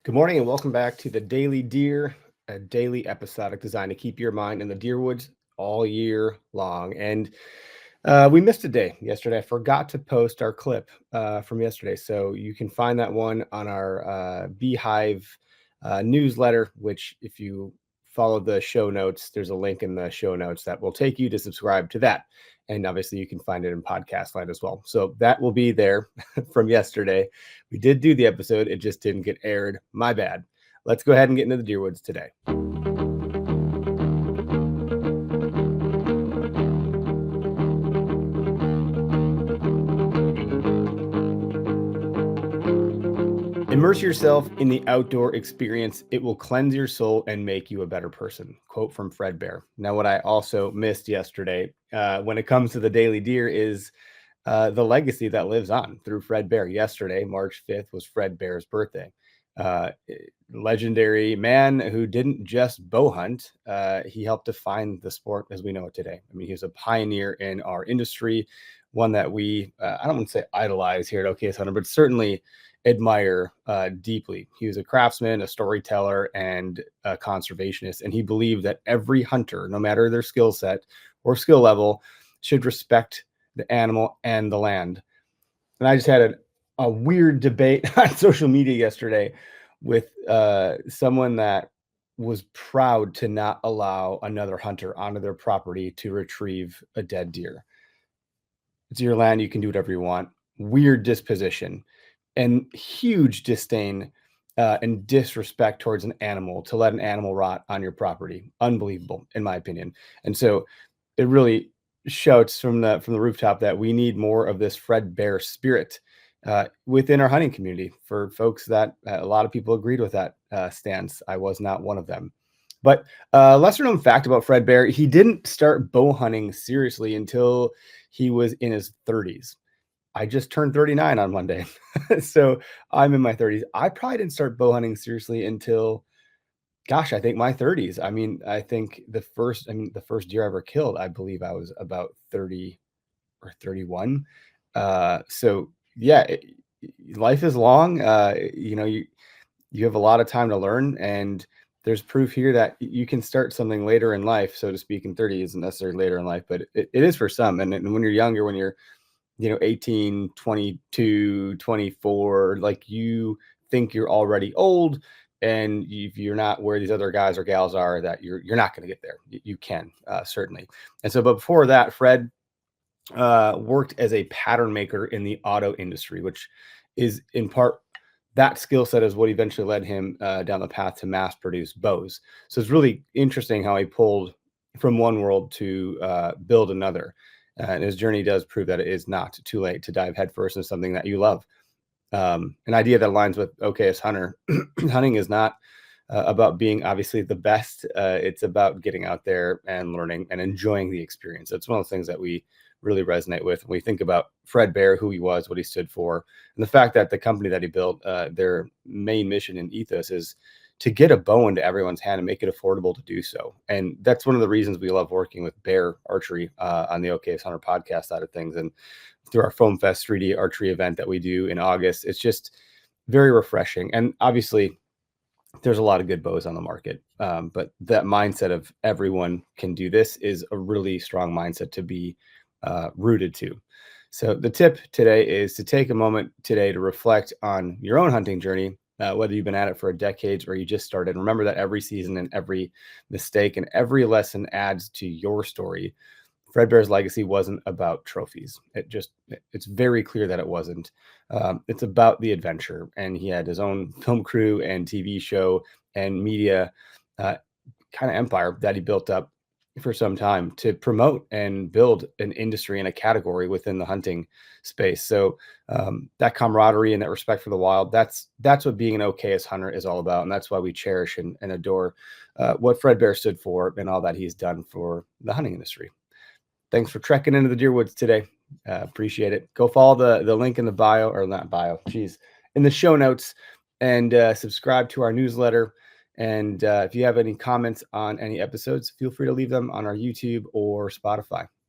Good morning and welcome back to the Daily Deer, a daily episodic designed to keep your mind in the deer woods all year long. And we missed a day yesterday. I forgot to post our clip from yesterday. So you can find that one on our Beehive newsletter, which if you follow the show notes, there's a link in the show notes that will take you to subscribe to that. And obviously you can find it in podcast land as well. So that will be there from yesterday. We did do the episode. It just didn't get aired. My bad. Let's go ahead and get into the deer woods today. Immerse yourself in the outdoor experience. It will cleanse your soul and make you a better person. Quote from Fred Bear. Now, what I also missed yesterday when it comes to the Daily Deer is the legacy that lives on through Fred Bear. Yesterday, March 5th, was Fred Bear's birthday. Legendary man who didn't just bow hunt. He helped define the sport as we know it today. I mean, he was a pioneer in our industry, one that we, I don't want to say idolize here at Okayest Hunter, but certainly admire deeply. He was a craftsman, a storyteller, and a conservationist. And he believed that every hunter, no matter their skill set or skill level, should respect the animal and the land. And I just had a weird debate on social media yesterday with someone that was proud to not allow another hunter onto their property to retrieve a dead deer. It's your land. You can do whatever you want. Weird disposition and huge disdain and disrespect towards an animal to let an animal rot on your property. Unbelievable, in my opinion. And so it really shouts from the rooftop that we need more of this Fred Bear spirit within our hunting community. For folks that a lot of people agreed with that stance, I was not one of them. But lesser known fact about Fred Bear, he didn't start bow hunting seriously until he was in his 30s. I just turned 39 on Monday. So I'm in my 30s. I probably didn't start bow hunting seriously until, gosh, I think my 30s. I mean, I think the first deer I ever killed, I believe I was about 30 or 31. So yeah, life is long. You have a lot of time to learn, and there's proof here that you can start something later in life, so to speak. In 30 isn't necessarily later in life, but it is for some. And when you're younger, when you're 18, 22, 24, like you think you're already old, and if you're not where these other guys or gals are, that you're not going to get there. You can certainly. And so, but before that, Fred worked as a pattern maker in the auto industry, which is in part that skill set is what eventually led him down the path to mass produce bows. So it's really interesting how he pulled from one world to build another. And his journey does prove that it is not too late to dive headfirst into something that you love. An idea that aligns with Okayest Hunter. Hunting is not about being obviously the best. It's about getting out there and learning and enjoying the experience. It's one of the things that we really resonate with when we think about Fred Bear, who he was, what he stood for, and the fact that the company that he built, their main mission and ethos is to get a bow into everyone's hand and make it affordable to do so. And that's one of the reasons we love working with Bear Archery on the Okayest Hunter podcast side of things. And through our Foam Fest 3D archery event that we do in August, it's just very refreshing. And obviously, there's a lot of good bows on the market, but that mindset of everyone can do this is a really strong mindset to be rooted to. So the tip today is to take a moment today to reflect on your own hunting journey, whether you've been at it for decades or you just started. Remember that every season and every mistake and every lesson adds to your story. Fred Bear's legacy wasn't about trophies. It's very clear that it wasn't. It's about the adventure. And he had his own film crew and TV show and media kind of empire that he built up for some time to promote and build an industry and a category within the hunting space. So that camaraderie and that respect for the wild, that's what being an Okayest hunter is all about. And that's why we cherish and adore what Fred Bear stood for and all that he's done for the hunting industry. Thanks for trekking into the deer woods today. Appreciate it. Go follow the link in the bio, or not bio, geez, in the show notes, and subscribe to our newsletter. And if you have any comments on any episodes, feel free to leave them on our YouTube or Spotify.